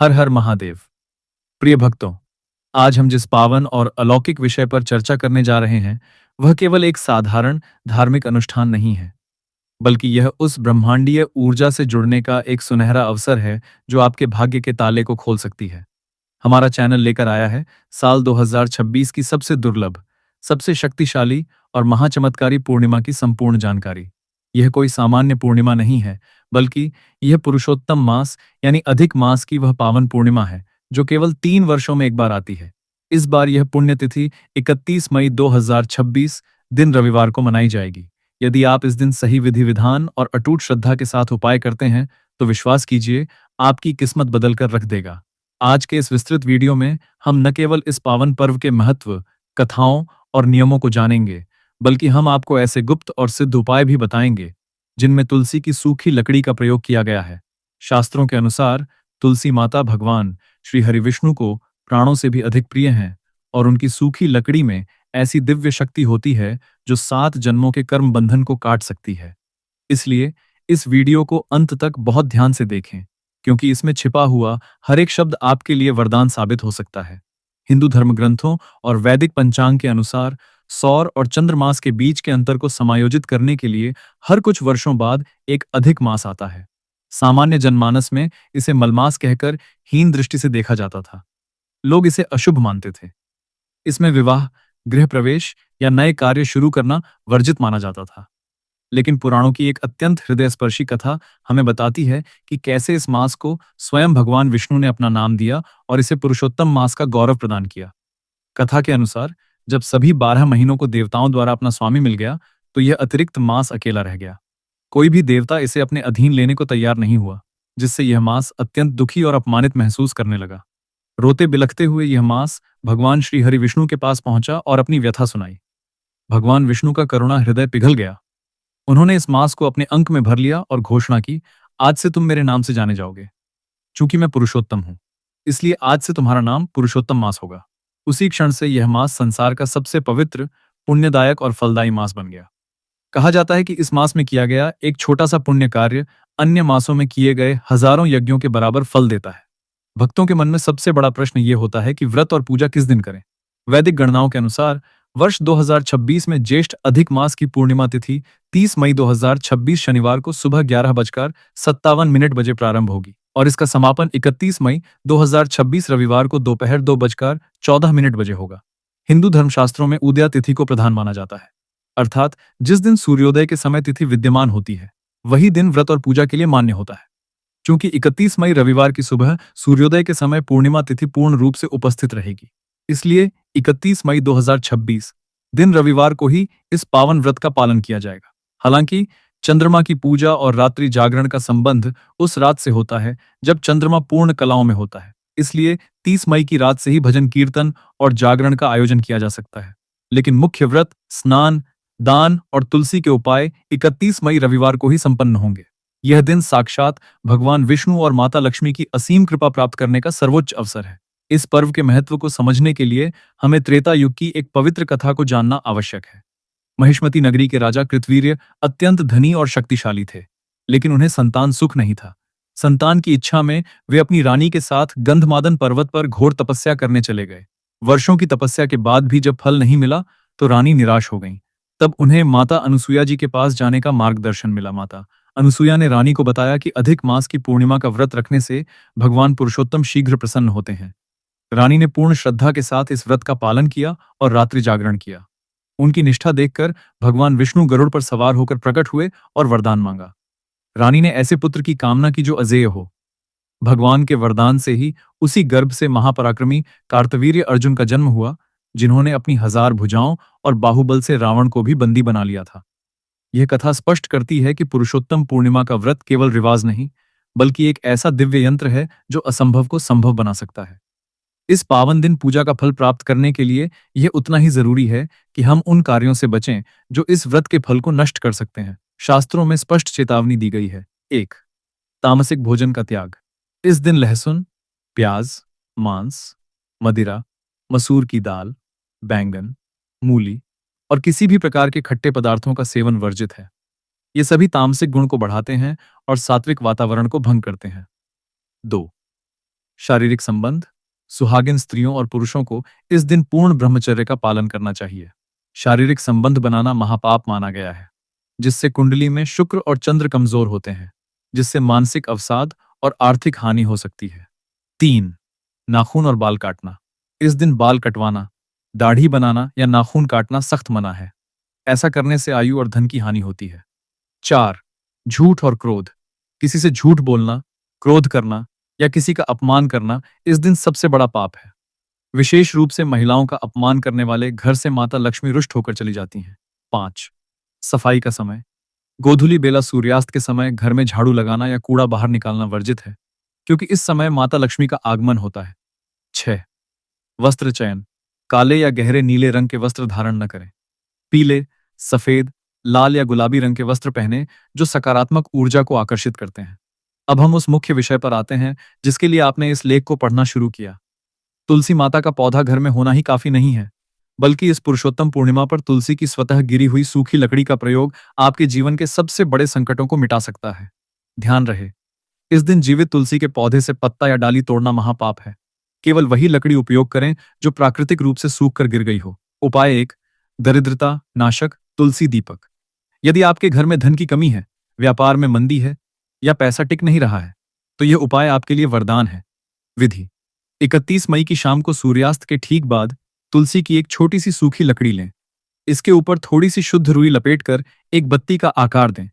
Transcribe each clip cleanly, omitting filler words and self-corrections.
हर हर महादेव। प्रिय भक्तों, आज हम जिस पावन और अलौकिक विषय पर चर्चा करने जा रहे हैं, वह केवल एक साधारण धार्मिक अनुष्ठान नहीं है, बल्कि यह उस ब्रह्मांडीय ऊर्जा से जुड़ने का एक सुनहरा अवसर है जो आपके भाग्य के ताले को खोल सकती है। हमारा चैनल लेकर आया है साल 2026 की सबसे दुर्लभ, सबसे शक्तिशाली और महाचमत्कारी पूर्णिमा की संपूर्ण जानकारी। यह कोई सामान्य पूर्णिमा नहीं है, बल्कि यह पुरुषोत्तम मास यानी अधिक मास की वह पावन पूर्णिमा है जो केवल 3 वर्षों में एक बार आती है। इस बार यह पुण्यतिथि 31 मई 2026 दिन रविवार को मनाई जाएगी। यदि आप इस दिन सही विधि विधान और अटूट श्रद्धा के साथ उपाय करते हैं, तो विश्वास कीजिए, आपकी किस्मत बदल कर रख देगा। आज के इस विस्तृत वीडियो में हम न केवल इस पावन पर्व के महत्व, कथाओं और नियमों को जानेंगे, बल्कि हम आपको ऐसे गुप्त और सिद्ध उपाय भी बताएंगे जिनमें तुलसी की सूखी लकड़ी का प्रयोग किया गया है। शास्त्रों के अनुसार तुलसी माता भगवान श्री हरिविष्णु को प्राणों से भी अधिक प्रिय हैं और उनकी सूखी लकड़ी में ऐसी दिव्य शक्ति होती है जो 7 जन्मों के कर्म बंधन को काट सकती है। इसलिए इस वीडियो को अंत तक बहुत ध्यान से देखें, क्योंकि इसमें छिपा हुआ हर एक शब्द आपके लिए वरदान साबित हो सकता है। हिंदू धर्म ग्रंथों और वैदिक पंचांग के अनुसार सौर और चंद्रमास के बीच के अंतर को समायोजित करने के लिए हर कुछ वर्षों बाद एक अधिक मास आता है। सामान्य जनमानस में इसे मलमास कहकर हीन दृष्टि से देखा जाता था। लोग इसे अशुभ मानते थे। इसमें विवाह, गृह प्रवेश या नए कार्य शुरू करना वर्जित माना जाता था। लेकिन पुराणों की एक अत्यंत हृदयस्पर्शी कथा हमें बताती है कि कैसे इस मास को स्वयं भगवान विष्णु ने अपना नाम दिया और इसे पुरुषोत्तम मास का गौरव प्रदान किया। कथा के अनुसार जब सभी 12 महीनों को देवताओं द्वारा अपना स्वामी मिल गया, तो यह अतिरिक्त मास अकेला रह गया। कोई भी देवता इसे अपने अधीन लेने को तैयार नहीं हुआ, जिससे यह मास अत्यंत दुखी और अपमानित महसूस करने लगा। रोते बिलखते हुए यह मास भगवान श्री हरि विष्णु के पास पहुंचा और अपनी व्यथा सुनाई। भगवान विष्णु का करुणा हृदय पिघल गया। उन्होंने इस मास को अपने अंक में भर लिया और घोषणा की, आज से तुम मेरे नाम से जाने जाओगे। चूंकि मैं पुरुषोत्तम हूं, इसलिए आज से तुम्हारा नाम पुरुषोत्तम मास होगा। उसी क्षण से यह मास संसार का सबसे पवित्र, पुण्यदायक और फलदायी मास बन गया। कहा जाता है कि इस मास में किया गया एक छोटा सा पुण्य कार्य अन्य मासों में किए गए हजारों यज्ञों के बराबर फल देता है। भक्तों के मन में सबसे बड़ा प्रश्न ये होता है कि व्रत और पूजा किस दिन करें। वैदिक गणनाओं के अनुसार वर्ष 2026 में ज्येष्ठ अधिक मास की पूर्णिमा तिथि 30 मई 2026 शनिवार को सुबह 11:57 बजे प्रारंभ होगी और इसका समापन 31 मई 2026 रविवार को दोपहर 2:14 बजे होगा। हिंदू धर्मशास्त्रों में उदया तिथि को प्रधान माना जाता है, अर्थात जिस दिन सूर्योदय के समय तिथि विद्यमान होती है, वही दिन व्रत और पूजा के लिए मान्य होता है। चूंकि 31 मई रविवार की सुबह सूर्योदय के समय पूर्णिमा तिथि पूर्ण रूप से उपस्थित रहेगी, इसलिए 31 मई 2026 दिन रविवार को ही इस पावन व्रत का पालन किया जाएगा। हालांकि चंद्रमा की पूजा और रात्रि जागरण का संबंध उस रात से होता है जब चंद्रमा पूर्ण कलाओं में होता है, इसलिए 30 मई की रात से ही भजन कीर्तन और जागरण का आयोजन किया जा सकता है। लेकिन मुख्य व्रत, स्नान, दान और तुलसी के उपाय 31 मई रविवार को ही संपन्न होंगे। यह दिन साक्षात भगवान विष्णु और माता लक्ष्मी की असीम कृपा प्राप्त करने का सर्वोच्च अवसर है। इस पर्व के महत्व को समझने के लिए हमें त्रेता युग की एक पवित्र कथा को जानना आवश्यक है। महिष्मती नगरी के राजा कृतवीर्य अत्यंत धनी और शक्तिशाली थे, लेकिन उन्हें संतान सुख नहीं था। संतान की इच्छा में वे अपनी रानी के साथ गंधमादन पर्वत पर घोर तपस्या करने चले गए। वर्षों की तपस्या के बाद भी जब फल नहीं मिला, तो रानी निराश हो गई। तब उन्हें माता अनुसुईया जी के पास जाने का मार्गदर्शन मिला। माता अनुसुईया ने रानी को बताया कि अधिक मास की पूर्णिमा का व्रत रखने से भगवान पुरुषोत्तम शीघ्र प्रसन्न होते हैं। रानी ने पूर्ण श्रद्धा के साथ इस व्रत का पालन किया और रात्रि जागरण किया। उनकी निष्ठा देखकर भगवान विष्णु गरुड़ पर सवार होकर प्रकट हुए और वरदान मांगा। रानी ने ऐसे पुत्र की कामना की जो अजेय हो। भगवान के वरदान से ही उसी गर्भ से महापराक्रमी कार्तवीर्य अर्जुन का जन्म हुआ, जिन्होंने अपनी 1000 भुजाओं और बाहुबल से रावण को भी बंदी बना लिया था। यह कथा स्पष्ट करती है कि पुरुषोत्तम पूर्णिमा का व्रत केवल रिवाज नहीं, बल्कि एक ऐसा दिव्य यंत्र है जो असंभव को संभव बना सकता है। इस पावन दिन पूजा का फल प्राप्त करने के लिए यह उतना ही जरूरी है कि हम उन कार्यों से बचें जो इस व्रत के फल को नष्ट कर सकते हैं। शास्त्रों में स्पष्ट चेतावनी दी गई है। 1. तामसिक भोजन का त्याग। इस दिन लहसुन, प्याज, मांस, मदिरा, मसूर की दाल, बैंगन, मूली और किसी भी प्रकार के खट्टे पदार्थों का सेवन वर्जित है। ये सभी तामसिक गुण को बढ़ाते हैं और सात्विक वातावरण को भंग करते हैं। 2. शारीरिक संबंध, सुहागिन स्त्रियों और पुरुषों को इस दिन पूर्ण ब्रह्मचर्य का पालन करना चाहिए। शारीरिक संबंध बनाना महापाप माना गया है, जिससे कुंडली में शुक्र और चंद्र कमजोर होते हैं, जिससे मानसिक अवसाद और आर्थिक हानि हो सकती है। 3. नाखून और बाल काटना। इस दिन बाल कटवाना, दाढ़ी बनाना या नाखून काटना सख्त मना है। ऐसा करने से आयु और धन की हानि होती है। 4. झूठ और क्रोध। किसी से झूठ बोलना, क्रोध करना या किसी का अपमान करना इस दिन सबसे बड़ा पाप है। विशेष रूप से महिलाओं का अपमान करने वाले घर से माता लक्ष्मी रुष्ट होकर चली जाती हैं। 5. सफाई का समय। गोधूली बेला सूर्यास्त के समय घर में झाड़ू लगाना या कूड़ा बाहर निकालना वर्जित है, क्योंकि इस समय माता लक्ष्मी का आगमन होता है। 6. वस्त्र चयन। काले या गहरे नीले रंग के वस्त्र धारण न करें। पीले, सफेद, लाल या गुलाबी रंग के वस्त्र पहने जो सकारात्मक ऊर्जा को आकर्षित करते हैं। अब हम उस मुख्य विषय पर आते हैं जिसके लिए आपने इस लेख को पढ़ना शुरू किया। तुलसी माता का पौधा घर में होना ही काफी नहीं है, बल्कि इस पुरुषोत्तम पूर्णिमा पर तुलसी की स्वतः गिरी हुई सूखी लकड़ी का प्रयोग आपके जीवन के सबसे बड़े संकटों को मिटा सकता है। ध्यान रहे, इस दिन जीवित तुलसी के पौधे से पत्ता या डाली तोड़ना महापाप है। केवल वही लकड़ी उपयोग करें जो प्राकृतिक रूप से सूख कर गिर गई हो। उपाय 1. दरिद्रता नाशक तुलसी दीपक। यदि आपके घर में धन की कमी है, व्यापार में मंदी है या पैसा टिक नहीं रहा है, तो यह उपाय आपके लिए वरदान है। विधि: 31 मई की शाम को सूर्यास्त के ठीक बाद तुलसी की एक छोटी सी सूखी लकड़ी लें। इसके ऊपर थोड़ी सी शुद्ध रुई लपेटकर एक बत्ती का आकार दें।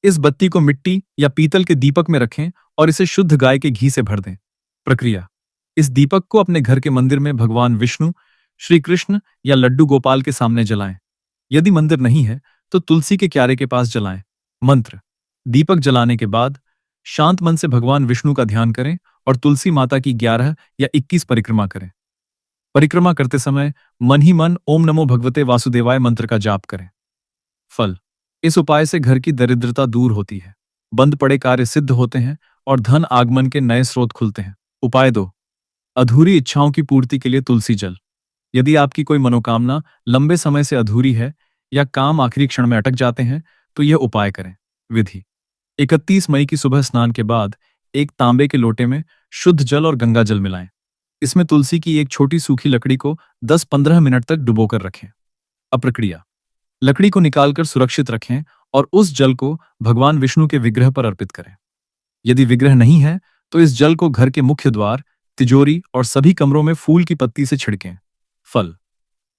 इस बत्ती को मिट्टी या पीतल के दीपक में रखें और इसे शुद्ध गाय के घी से भर दें। प्रक्रिया: इस दीपक को अपने घर के मंदिर में भगवान विष्णु, श्री कृष्ण या लड्डू गोपाल के सामने जलाएं। यदि मंदिर नहीं है तो तुलसी के क्यारे के पास जलाएं। मंत्र: दीपक जलाने के बाद शांत मन से भगवान विष्णु का ध्यान करें और तुलसी माता की 11 या 21 परिक्रमा करें। परिक्रमा करते समय मन ही मन ओम नमो भगवते वासुदेवाय मंत्र का जाप करें। फल: इस उपाय से घर की दरिद्रता दूर होती है, बंद पड़े कार्य सिद्ध होते हैं और धन आगमन के नए स्रोत खुलते हैं। उपाय 2. अधूरी इच्छाओं की पूर्ति के लिए तुलसी जल। यदि आपकी कोई मनोकामना लंबे समय से अधूरी है या काम आखिरी क्षण में अटक जाते हैं, तो यह उपाय करें। विधि: 31 मई की सुबह स्नान के बाद एक तांबे के लोटे में शुद्ध जल और गंगा जल मिलाएं। इसमें तुलसी की एक छोटी सूखी लकड़ी को 10-15 मिनट तक डुबोकर रखें। अब प्रक्रिया: लकड़ी को निकालकर सुरक्षित रखें और उस जल को भगवान विष्णु के विग्रह पर अर्पित करें। यदि विग्रह नहीं है तो इस जल को घर के मुख्य द्वार, तिजोरी और सभी कमरों में फूल की पत्ती से छिड़कें। फल: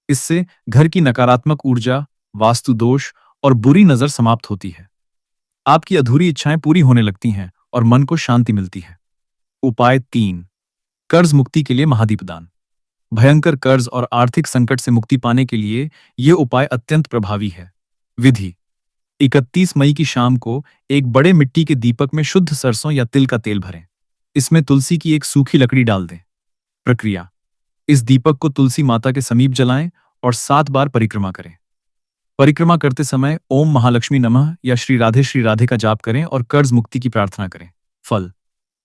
इससे घर की नकारात्मक ऊर्जा, वास्तु दोष और बुरी नजर समाप्त होती है। आपकी अधूरी इच्छाएं पूरी होने लगती हैं और मन को शांति मिलती है। उपाय 3. कर्ज मुक्ति के लिए महादीपदान। भयंकर कर्ज और आर्थिक संकट से मुक्ति पाने के लिए यह उपाय अत्यंत प्रभावी है। विधि: 31 मई की शाम को एक बड़े मिट्टी के दीपक में शुद्ध सरसों या तिल का तेल भरें। इसमें तुलसी की एक सूखी लकड़ी डाल दें। प्रक्रिया: इस दीपक को तुलसी माता के समीप जलाएं और 7 बार परिक्रमा करें। परिक्रमा करते समय ओम महालक्ष्मी नमः या श्री राधे का जाप करें और कर्ज मुक्ति की प्रार्थना करें। फल: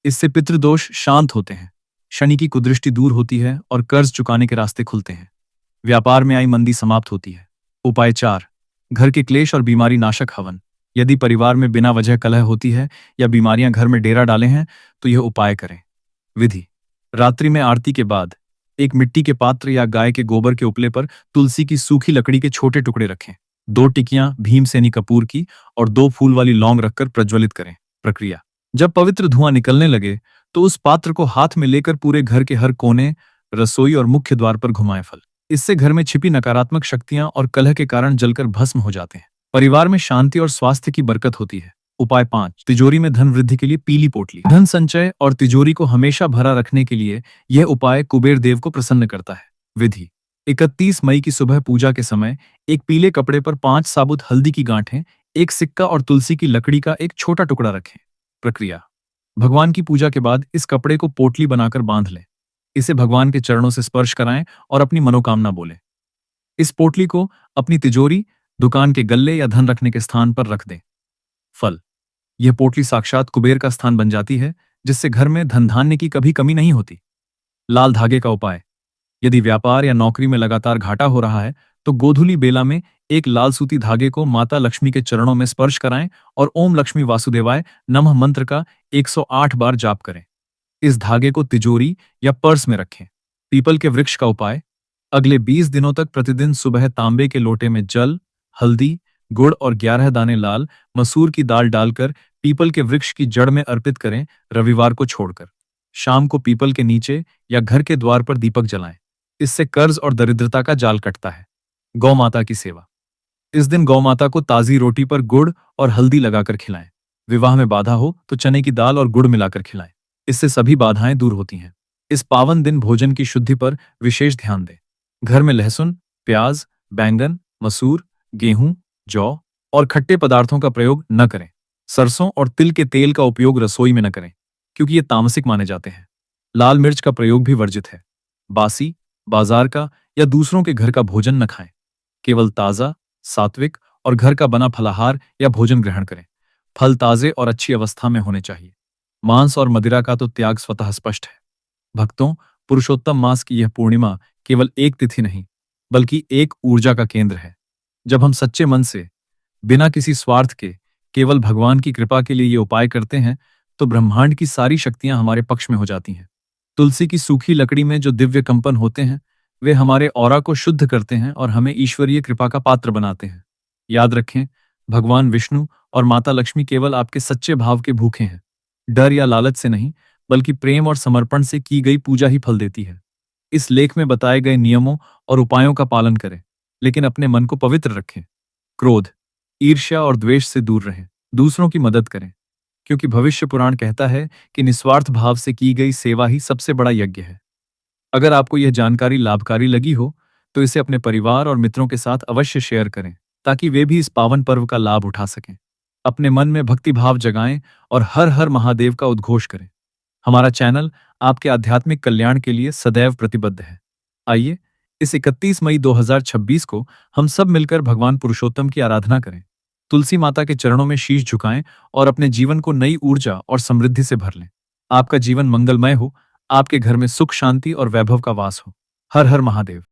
इससे पितृदोष शांत होते हैं, शनि की कुदृष्टि दूर होती है और कर्ज चुकाने के रास्ते खुलते हैं। व्यापार में आई मंदी समाप्त होती है। उपाय 4. घर के क्लेश और बीमारी नाशक हवन। यदि परिवार में बिना वजह कलह होती है या बीमारियां घर में डेरा डाले हैं, तो यह उपाय करें। विधि: रात्रि में आरती के बाद एक मिट्टी के पात्र या गाय के गोबर के उपले पर तुलसी की सूखी लकड़ी के छोटे टुकड़े रखें। 2 टिकियां भीमसेनी कपूर की और 2 फूल वाली लौंग रखकर प्रज्वलित करें। प्रक्रिया: जब पवित्र धुआं निकलने लगे तो उस पात्र को हाथ में लेकर पूरे घर के हर कोने, रसोई और मुख्य द्वार पर घुमाएं। फल: इससे घर में छिपी नकारात्मक शक्तियां और कलह के कारण जलकर भस्म हो जाते हैं। परिवार में शांति और स्वास्थ्य की बरकत होती है। उपाय 5. तिजोरी में धन वृद्धि के लिए पीली पोटली। धन संचय और तिजोरी को हमेशा भरा रखने के लिए यह उपाय कुबेर देव को प्रसन्न करता है। विधि: 31 मई की सुबह पूजा के समय एक पीले कपड़े पर 5 साबुत हल्दी की गांठें, एक सिक्का और तुलसी की लकड़ी का एक छोटा टुकड़ा रखें। प्रक्रिया: भगवान की पूजा के बाद इस कपड़े को पोटली बनाकर बांध लें। इसे भगवान के चरणों से स्पर्श कराएं और अपनी मनोकामना बोलें। इस पोटली को अपनी तिजोरी, दुकान के गल्ले या धन रखने के स्थान पर रख दें। फल: यह पोटली साक्षात कुबेर का स्थान बन जाती है, जिससे घर में धन धान्य की कभी कमी नहीं होती। लाल धागे का उपाय: यदि व्यापार या नौकरी में लगातार घाटा हो रहा है तो गोधूली बेला में एक लाल सूती धागे को माता लक्ष्मी के चरणों में स्पर्श कराएं और ओम लक्ष्मी वासुदेवाय नमः मंत्र का 108 बार जाप करें। इस धागे को तिजोरी या पर्स में रखें। पीपल के वृक्ष का उपाय: अगले 20 दिनों तक प्रतिदिन सुबह तांबे के लोटे में जल, हल्दी, गुड़ और 11 दाने लाल मसूर की दाल डालकर पीपल के वृक्ष की जड़ में अर्पित करें, रविवार को छोड़कर। शाम को पीपल के नीचे या घर के द्वार पर दीपक जलाएं। इससे कर्ज और दरिद्रता का जाल कटता है। गौ माता की सेवा: इस दिन गौ माता को ताजी रोटी पर गुड़ और हल्दी लगाकर खिलाएं। विवाह में बाधा हो तो चने की दाल और गुड़ मिलाकर खिलाएं। इससे सभी बाधाएं दूर होती हैं। इस पावन दिन भोजन की शुद्धि पर विशेष ध्यान दें। घर में लहसुन, प्याज, बैंगन, मसूर, गेहूं, जौ और खट्टे पदार्थों का प्रयोग न करें। सरसों और तिल के तेल का उपयोग रसोई में न करें, क्योंकि ये तामसिक माने जाते हैं। लाल मिर्च का प्रयोग भी वर्जित है। बासी, बाजार का या दूसरों के घर का भोजन न खाएं। केवल ताजा, सात्विक और घर का बना फलाहार या भोजन ग्रहण करें। फल ताजे और अच्छी अवस्था में होने चाहिए। मांस और मदिरा का तो त्याग स्वतः स्पष्ट है। भक्तों, पुरुषोत्तम मास की यह पूर्णिमा केवल एक तिथि नहीं, बल्कि एक ऊर्जा का केंद्र है। जब हम सच्चे मन से, बिना किसी स्वार्थ के, केवल भगवान की कृपा के लिए ये उपाय करते हैं, तो ब्रह्मांड की सारी शक्तियां हमारे पक्ष में हो जाती हैं। तुलसी की सूखी लकड़ी में जो दिव्य कंपन होते हैं, वे हमारे ऑरा को शुद्ध करते हैं और हमें ईश्वरीय कृपा का पात्र बनाते हैं। याद रखें, भगवान विष्णु और माता लक्ष्मी केवल आपके सच्चे भाव के भूखे हैं। डर या लालच से नहीं, बल्कि प्रेम और समर्पण से की गई पूजा ही फल देती है। इस लेख में बताए गए नियमों और उपायों का पालन करें, लेकिन अपने मन को पवित्र रखें। क्रोध, ईर्ष्या और द्वेष से दूर रहें। दूसरों की मदद करें, क्योंकि भविष्य पुराण कहता है कि निस्वार्थ भाव से की गई सेवा ही सबसे बड़ा यज्ञ है। अगर आपको यह जानकारी लाभकारी लगी हो, तो इसे अपने परिवार और मित्रों के साथ अवश्य शेयर करें, ताकि वे भी इस पावन पर्व का लाभ उठा सकें। अपने मन में भक्ति भाव जगाएं और हर हर महादेव का उद्घोष करें। हमारा चैनल आपके आध्यात्मिक कल्याण के लिए सदैव प्रतिबद्ध है। आइए, इस 31 मई 2026 को हम सब मिलकर भगवान पुरुषोत्तम की आराधना करें। तुलसी माता के चरणों में शीश झुकाएं और अपने जीवन को नई ऊर्जा और समृद्धि से भर लें। आपका जीवन मंगलमय हो, आपके घर में सुख, शांति और वैभव का वास हो। हर हर महादेव।